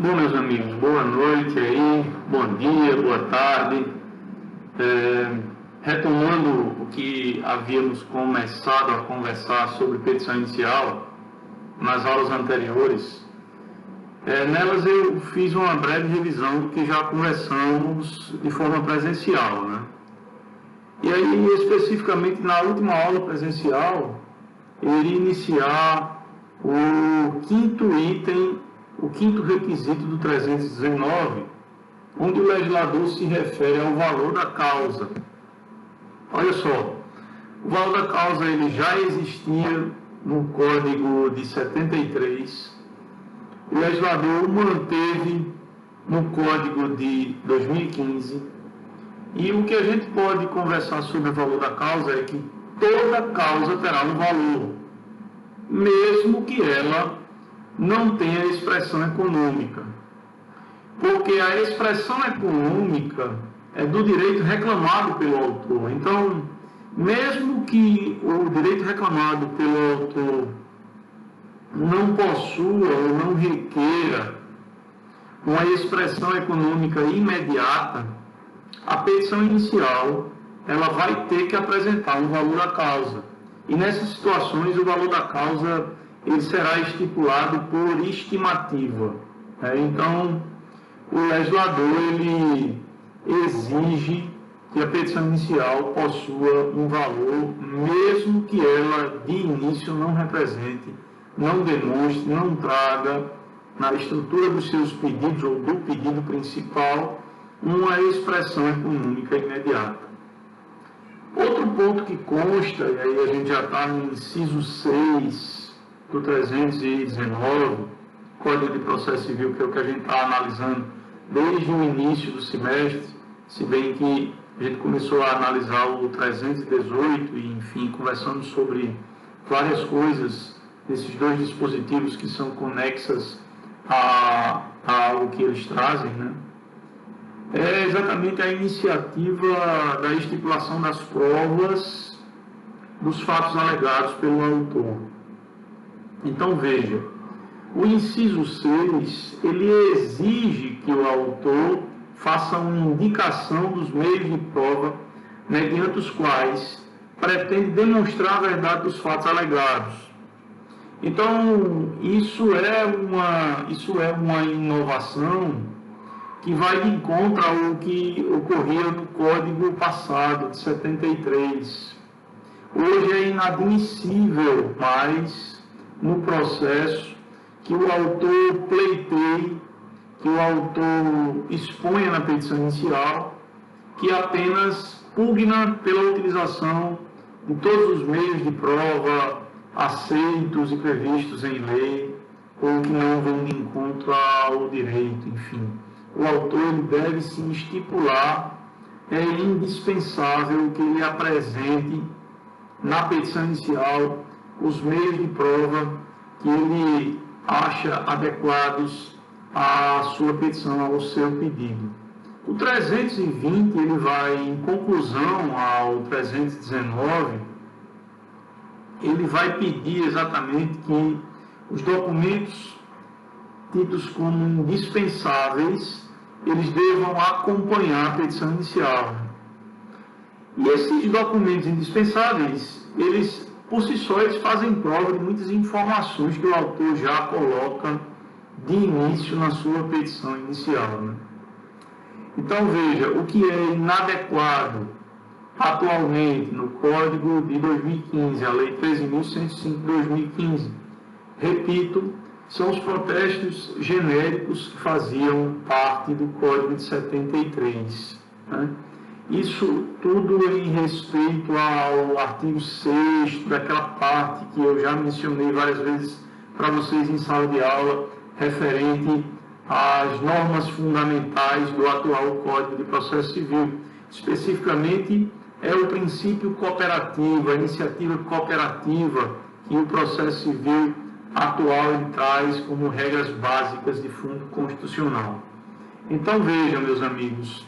Bom, meus amigos, boa noite aí, bom dia, boa tarde. Retomando o que havíamos começado a conversar sobre petição inicial nas aulas anteriores, nelas eu fiz uma breve revisão do que já conversamos de forma presencial, né? E aí, especificamente na última aula presencial, eu iria iniciar o quinto item, o quinto requisito do 319, onde o legislador se refere ao valor da causa. Olha só, o valor da causa ele já existia no Código de 73, o legislador o manteve no Código de 2015, e o que a gente pode conversar sobre o valor da causa é que toda causa terá um valor, mesmo que ela não tenha expressão econômica. Porque a expressão econômica é do direito reclamado pelo autor. Então, mesmo que o direito reclamado pelo autor não possua ou não requeira uma expressão econômica imediata, a petição inicial ela vai ter que apresentar um valor da causa. E nessas situações, o valor da causa ele será estipulado por estimativa. Então, o legislador ele exige que a petição inicial possua um valor, mesmo que ela de início não represente, não demonstre, não traga na estrutura dos seus pedidos ou do pedido principal uma expressão econômica imediata. Outro ponto que consta, e aí a gente já está no inciso 6 do 319, Código de Processo Civil, que é o que a gente está analisando desde o início do semestre, se bem que a gente começou a analisar o 318 e, enfim, conversando sobre várias coisas desses dois dispositivos que são conexas ao que eles trazem, né? É exatamente a iniciativa da estipulação das provas dos fatos alegados pelo autor. Então, veja, o inciso 6, ele exige que o autor faça uma indicação dos meios de prova mediante os quais pretende demonstrar a verdade dos fatos alegados. Então, isso é uma inovação que vai de encontro ao que ocorria no Código passado, de 73. Hoje é inadmissível mais no processo que o autor pleiteie, que o autor exponha na petição inicial, que apenas pugna pela utilização de todos os meios de prova aceitos e previstos em lei, ou que não vão de encontro ao direito, enfim. O autor ele deve se estipular, é indispensável que ele apresente na petição inicial os meios de prova que ele acha adequados à sua petição, ao seu pedido. O 320 ele vai, em conclusão ao 319, ele vai pedir exatamente que os documentos tidos como indispensáveis, eles devam acompanhar a petição inicial. E esses documentos indispensáveis, eles, por si só, eles fazem prova de muitas informações que o autor já coloca de início na sua petição inicial, né? Então, veja, o que é inadequado atualmente no Código de 2015, a Lei 13.105 de 2015, repito, são os protestos genéricos que faziam parte do Código de 73. Né? Isso tudo em respeito ao artigo 6º, daquela parte que eu já mencionei várias vezes para vocês em sala de aula, referente às normas fundamentais do atual Código de Processo Civil. Especificamente, é o princípio cooperativo, a iniciativa cooperativa que o processo civil atual ele traz como regras básicas de fundo constitucional. Então vejam, meus amigos,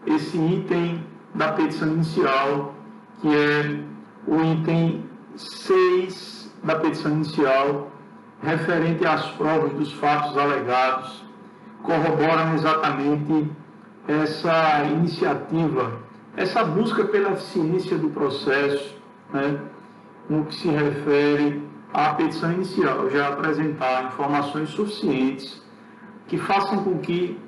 esse item da petição inicial, que é o item 6 da petição inicial, referente às provas dos fatos alegados, corroboram exatamente essa iniciativa, essa busca pela eficiência do processo, né, no que se refere à petição inicial, já apresentar informações suficientes que façam com que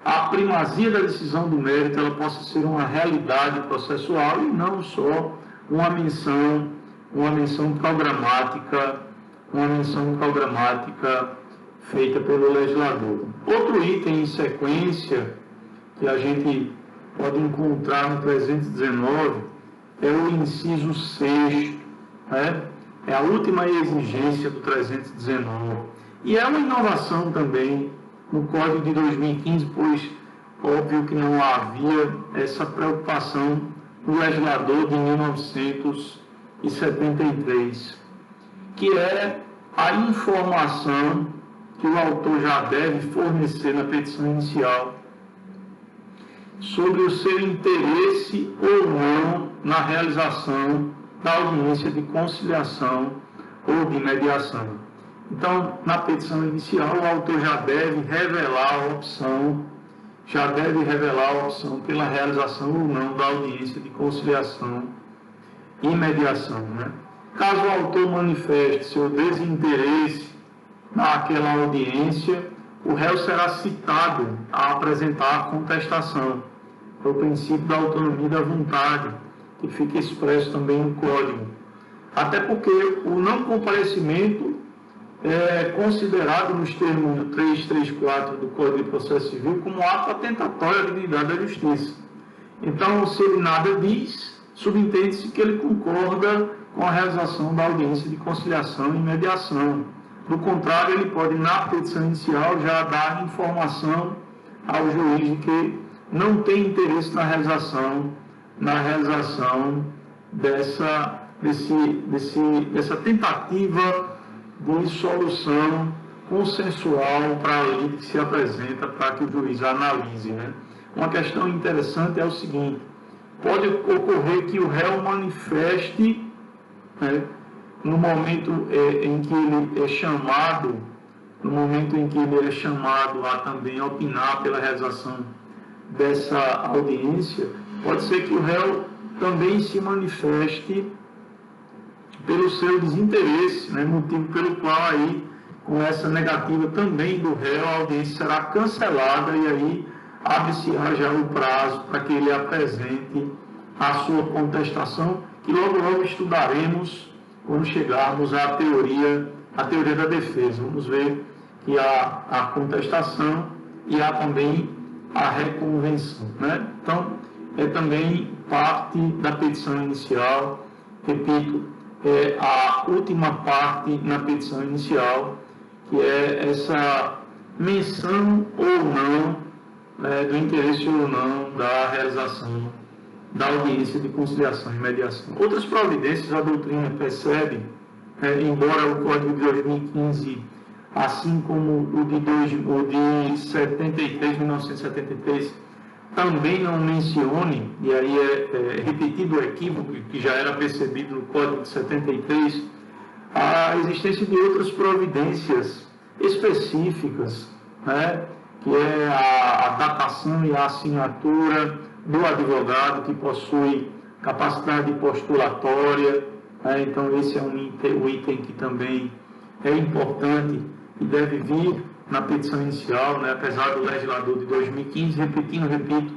a primazia da decisão do mérito ela possa ser uma realidade processual e não só uma menção programática feita pelo legislador. Outro item em sequência que a gente pode encontrar no 319 é o inciso 6º, né? É a última exigência do 319. E é uma inovação também no Código de 2015, pois óbvio que não havia essa preocupação no legislador de 1973, que é a informação que o autor já deve fornecer na petição inicial sobre o seu interesse ou não na realização da audiência de conciliação ou de mediação. Então, na petição inicial, o autor já deve revelar a opção pela realização ou não da audiência de conciliação e mediação, né? Caso o autor manifeste seu desinteresse naquela audiência, o réu será citado a apresentar a contestação. É o princípio da autonomia da vontade, que fica expresso também no Código. Até porque o não comparecimento é considerado nos termos do 334 do Código de Processo Civil como ato atentatório à dignidade da justiça. Então, se ele nada diz, subentende-se que ele concorda com a realização da audiência de conciliação e mediação. Do contrário, ele pode, na petição inicial, já dar informação ao juiz de que não tem interesse na realização dessa tentativa de solução consensual para a lei que se apresenta para que o juiz analise, né? Uma questão interessante é o seguinte: pode ocorrer que o réu manifeste, né, no momento em que ele é chamado, a também opinar pela realização dessa audiência, pode ser que o réu também se manifeste pelo seu desinteresse, né, motivo pelo qual aí, com essa negativa também do réu, a audiência será cancelada e aí abre-se já o prazo para que ele apresente a sua contestação, que logo estudaremos quando chegarmos à teoria da defesa. Vamos ver que há a contestação e há também a reconvenção, né? Então, é também parte da petição inicial, repito, é a última parte na petição inicial, que é essa menção ou não, né, do interesse ou não da realização da audiência de conciliação e mediação. Outras providências a doutrina percebe, embora o Código de 2015, assim como o de 1973, também não mencione, e aí é repetido o equívoco que já era percebido no Código de 73, a existência de outras providências específicas, né, que é a datação e a assinatura do advogado que possui capacidade postulatória, né? Então esse é um item que também é importante e deve vir na petição inicial, né? Apesar do legislador de 2015, repito,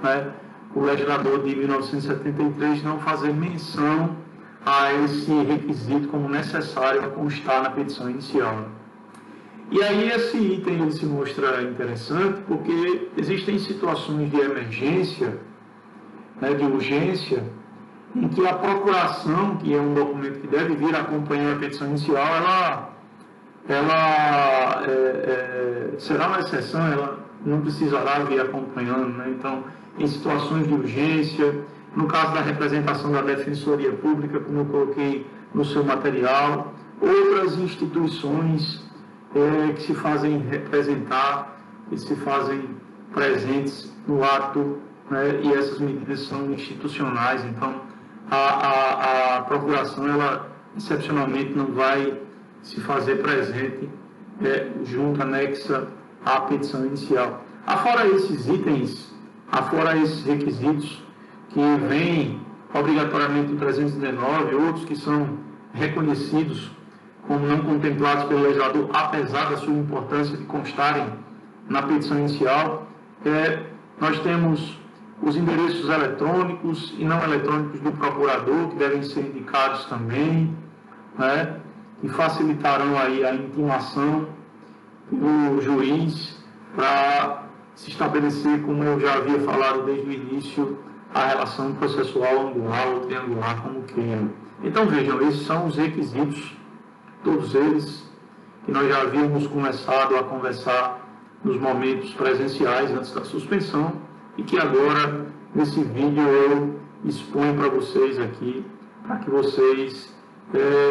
né? O legislador de 1973 não fazer menção a esse requisito como necessário a constar na petição inicial. E aí esse item ele se mostra interessante porque existem situações de emergência, né, de urgência, em que a procuração, que é um documento que deve vir acompanhando a petição inicial, ela será uma exceção, ela não precisará vir acompanhando, né? Então, em situações de urgência, no caso da representação da Defensoria Pública, como eu coloquei no seu material, outras instituições que se fazem representar, que se fazem presentes no ato, né, e essas medidas são institucionais. Então, a procuração, ela excepcionalmente não vai se fazer presente junto, anexa à petição inicial. Afora esses itens, afora esses requisitos que vêm obrigatoriamente no 319, outros que são reconhecidos como não contemplados pelo legislador, apesar da sua importância de constarem na petição inicial, nós temos os endereços eletrônicos e não eletrônicos do procurador, que devem ser indicados também, né, e facilitarão aí a intimação do juiz para se estabelecer, como eu já havia falado desde o início, a relação processual angular ou triangular, como queiram. Então vejam, esses são os requisitos, todos eles, que nós já havíamos começado a conversar nos momentos presenciais antes da suspensão e que agora, nesse vídeo, eu exponho para vocês aqui, para que vocês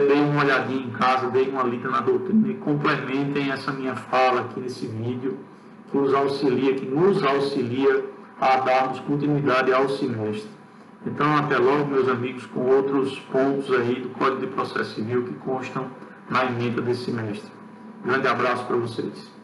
deem uma olhadinha em casa, deem uma lida na doutrina e complementem essa minha fala aqui nesse vídeo, que nos auxilia a darmos continuidade ao semestre. Então, até logo, meus amigos, com outros pontos aí do Código de Processo Civil que constam na ementa desse semestre. Grande abraço para vocês.